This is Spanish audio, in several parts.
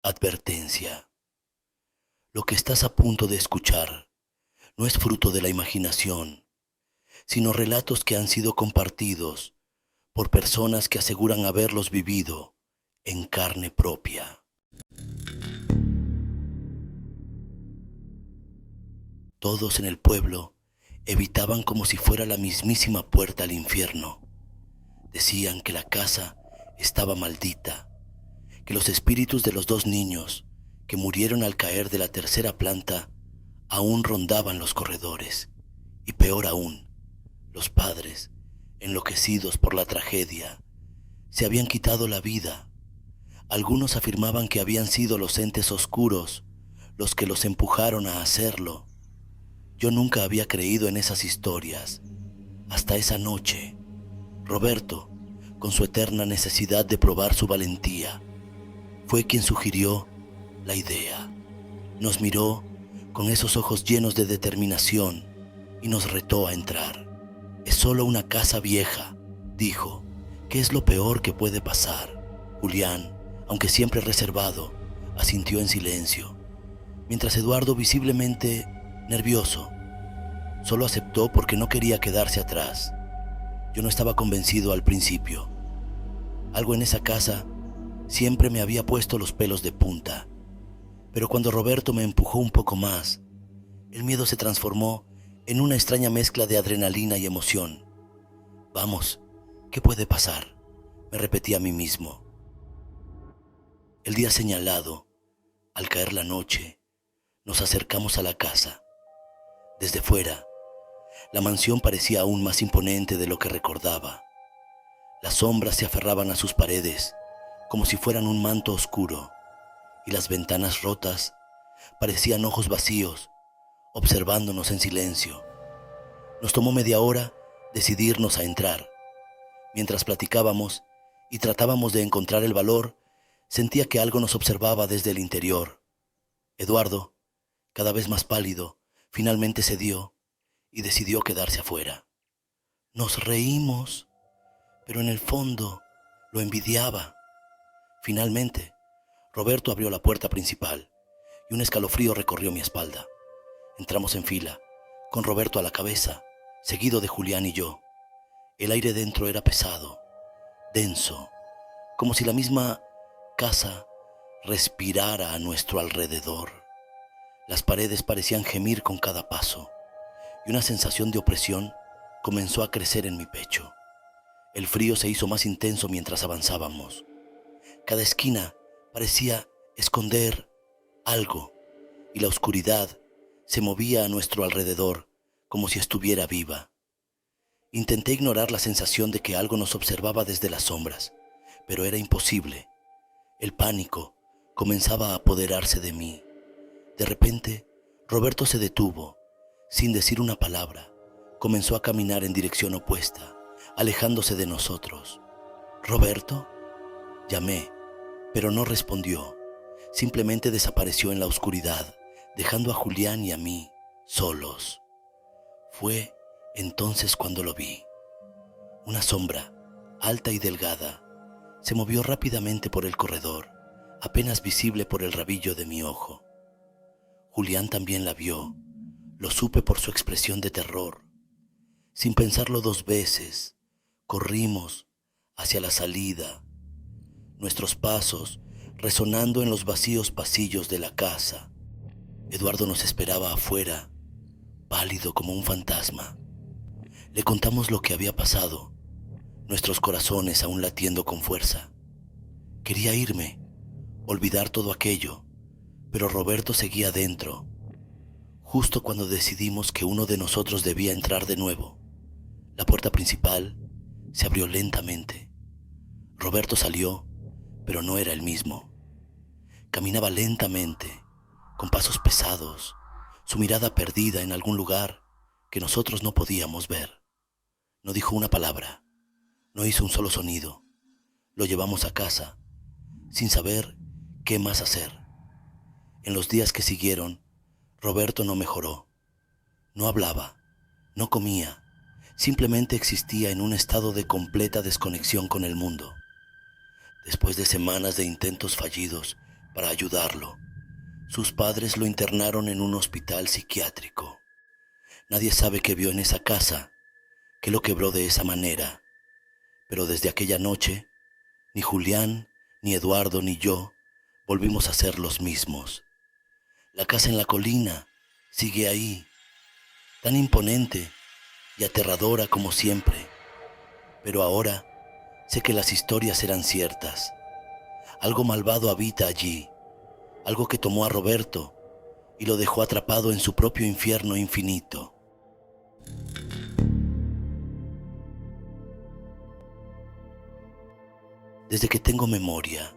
Advertencia. Lo que estás a punto de escuchar no es fruto de la imaginación, sino relatos que han sido compartidos por personas que aseguran haberlos vivido en carne propia. Todos en el pueblo evitaban como si fuera la mismísima puerta al infierno. Decían que la casa estaba maldita, que los espíritus de los dos niños que murieron al caer de la tercera planta aún rondaban los corredores, y peor aún, los padres, enloquecidos por la tragedia, se habían quitado la vida. Algunos afirmaban que habían sido los entes oscuros los que los empujaron a hacerlo. Yo nunca había creído en esas historias, hasta esa noche. Roberto, con su eterna necesidad de probar su valentía, fue quien sugirió la idea. Nos miró con esos ojos llenos de determinación y nos retó a entrar. Es solo una casa vieja, dijo. ¿Qué es lo peor que puede pasar? Julián, aunque siempre reservado, asintió en silencio, mientras Eduardo, visiblemente nervioso, solo aceptó porque no quería quedarse atrás. Yo no estaba convencido al principio. Algo en esa casa siempre me había puesto los pelos de punta, pero cuando Roberto me empujó un poco más, el miedo se transformó en una extraña mezcla de adrenalina y emoción. Vamos, ¿qué puede pasar?, me repetí a mí mismo. El día señalado, al caer la noche, nos acercamos a la casa. Desde fuera, la mansión parecía aún más imponente de lo que recordaba. Las sombras se aferraban a sus paredes como si fueran un manto oscuro, y las ventanas rotas parecían ojos vacíos, observándonos en silencio. Nos tomó media hora decidirnos a entrar. Mientras platicábamos y tratábamos de encontrar el valor, sentía que algo nos observaba desde el interior. Eduardo, cada vez más pálido, finalmente cedió y decidió quedarse afuera. Nos reímos, pero en el fondo lo envidiaba. Finalmente, Roberto abrió la puerta principal y un escalofrío recorrió mi espalda. Entramos en fila, con Roberto a la cabeza, seguido de Julián y yo. El aire dentro era pesado, denso, como si la misma casa respirara a nuestro alrededor. Las paredes parecían gemir con cada paso, y una sensación de opresión comenzó a crecer en mi pecho. El frío se hizo más intenso mientras avanzábamos. Cada esquina parecía esconder algo, y la oscuridad se movía a nuestro alrededor como si estuviera viva. Intenté ignorar la sensación de que algo nos observaba desde las sombras, pero era imposible. El pánico comenzaba a apoderarse de mí. De repente, Roberto se detuvo. Sin decir una palabra, comenzó a caminar en dirección opuesta, alejándose de nosotros. ¿Roberto?, llamé, pero no respondió. Simplemente desapareció en la oscuridad, dejando a Julián y a mí solos. Fue entonces cuando lo vi. Una sombra, alta y delgada, se movió rápidamente por el corredor, apenas visible por el rabillo de mi ojo. Julián también la vio. Lo supe por su expresión de terror. Sin pensarlo dos veces, corrimos hacia la salida, nuestros pasos resonando en los vacíos pasillos de la casa. Eduardo nos esperaba afuera, pálido como un fantasma. Le contamos lo que había pasado, nuestros corazones aún latiendo con fuerza. Quería irme, olvidar todo aquello, pero Roberto seguía dentro. Justo cuando decidimos que uno de nosotros debía entrar de nuevo, la puerta principal se abrió lentamente. Roberto salió, pero no era el mismo. Caminaba lentamente, con pasos pesados, su mirada perdida en algún lugar que nosotros no podíamos ver. No dijo una palabra, no hizo un solo sonido. Lo llevamos a casa, sin saber qué más hacer. En los días que siguieron, Roberto no mejoró. No hablaba, no comía, simplemente existía en un estado de completa desconexión con el mundo. Después de semanas de intentos fallidos para ayudarlo. Sus padres lo internaron en un hospital psiquiátrico. Nadie sabe qué vio en esa casa, que lo quebró de esa manera. Pero desde aquella noche, ni Julián, ni Eduardo, ni yo volvimos a ser los mismos. La casa en la colina sigue ahí, tan imponente y aterradora como siempre. Pero ahora sé que las historias eran ciertas. Algo malvado habita allí, algo que tomó a Roberto y lo dejó atrapado en su propio infierno infinito. Desde que tengo memoria,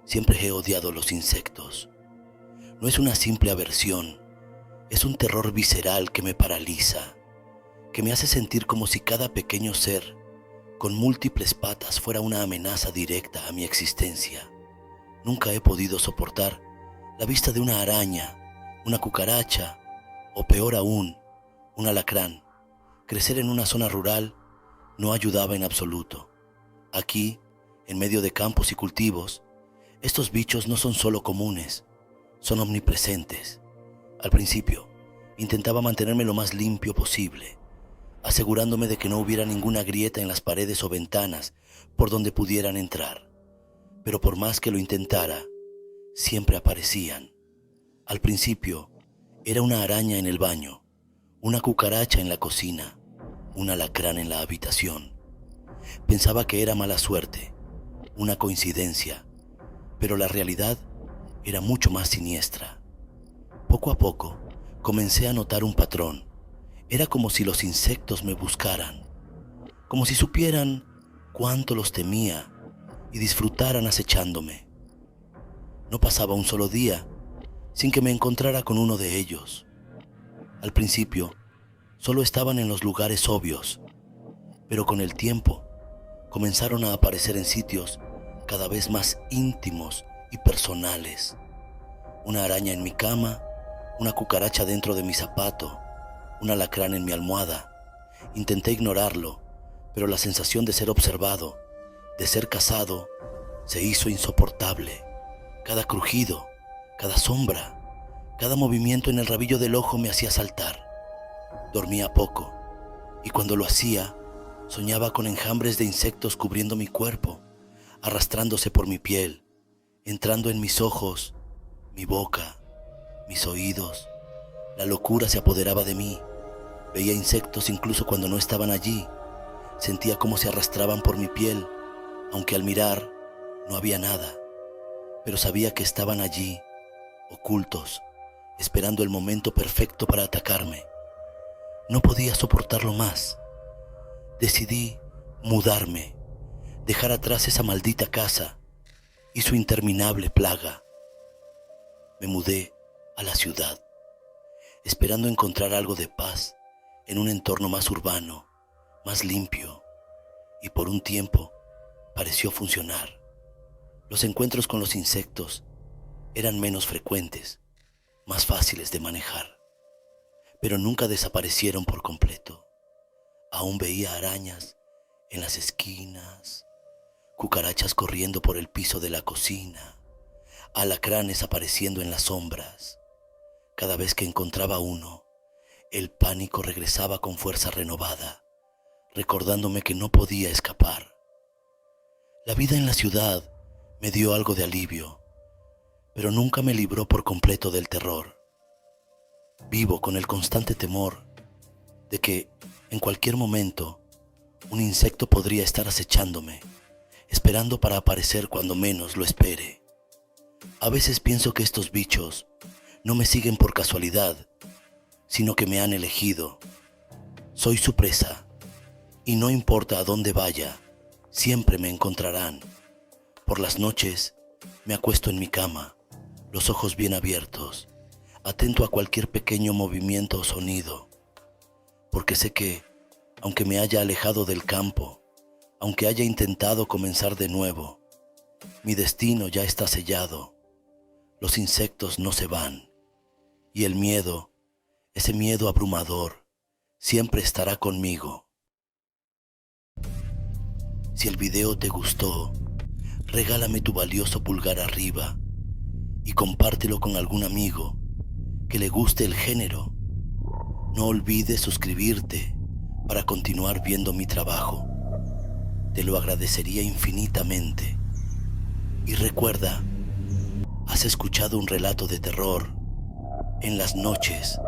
siempre he odiado los insectos. No es una simple aversión, es un terror visceral que me paraliza, que me hace sentir como si cada pequeño ser con múltiples patas fuera una amenaza directa a mi existencia. Nunca he podido soportar la vista de una araña, una cucaracha o peor aún, un alacrán. Crecer en una zona rural no ayudaba en absoluto. Aquí, en medio de campos y cultivos, estos bichos no son solo comunes, son omnipresentes. Al principio, intentaba mantenerme lo más limpio posible, asegurándome de que no hubiera ninguna grieta en las paredes o ventanas por donde pudieran entrar. Pero por más que lo intentara, siempre aparecían. Al principio, era una araña en el baño, una cucaracha en la cocina, un alacrán en la habitación. Pensaba que era mala suerte, una coincidencia, pero la realidad era mucho más siniestra. Poco a poco, comencé a notar un patrón. Era como si los insectos me buscaran, como si supieran cuánto los temía y disfrutaran acechándome. No pasaba un solo día sin que me encontrara con uno de ellos. Al principio, solo estaban en los lugares obvios, pero con el tiempo comenzaron a aparecer en sitios cada vez más íntimos y personales. Una araña en mi cama, una cucaracha dentro de mi zapato, un alacrán en mi almohada. Intenté ignorarlo, pero la sensación de ser observado, de ser cazado, se hizo insoportable. Cada crujido, cada sombra, cada movimiento en el rabillo del ojo me hacía saltar. Dormía poco, y cuando lo hacía, soñaba con enjambres de insectos cubriendo mi cuerpo, arrastrándose por mi piel, entrando en mis ojos, mi boca, mis oídos. La locura se apoderaba de mí. Veía insectos incluso cuando no estaban allí. Sentía cómo se arrastraban por mi piel, aunque al mirar no había nada. Pero sabía que estaban allí, ocultos, esperando el momento perfecto para atacarme. No podía soportarlo más. Decidí mudarme, dejar atrás esa maldita casa y su interminable plaga. Me mudé a la ciudad, esperando encontrar algo de paz en un entorno más urbano, más limpio, y por un tiempo pareció funcionar. Los encuentros con los insectos eran menos frecuentes, más fáciles de manejar, pero nunca desaparecieron por completo. Aún veía arañas en las esquinas, cucarachas corriendo por el piso de la cocina, alacranes apareciendo en las sombras. Cada vez que encontraba uno, el pánico regresaba con fuerza renovada, recordándome que no podía escapar. La vida en la ciudad me dio algo de alivio, pero nunca me libró por completo del terror. Vivo con el constante temor de que en cualquier momento un insecto podría estar acechándome, esperando para aparecer cuando menos lo espere. A veces pienso que estos bichos no me siguen por casualidad, sino que me han elegido. Soy su presa, y no importa a dónde vaya, siempre me encontrarán. Por las noches me acuesto en mi cama, los ojos bien abiertos, atento a cualquier pequeño movimiento o sonido, porque sé que, aunque me haya alejado del campo, aunque haya intentado comenzar de nuevo, mi destino ya está sellado. Los insectos no se van, y el miedo, ese miedo abrumador, siempre estará conmigo. Si el video te gustó, regálame tu valioso pulgar arriba y compártelo con algún amigo que le guste el género. No olvides suscribirte para continuar viendo mi trabajo. Te lo agradecería infinitamente. Y recuerda, has escuchado un relato de terror en las noches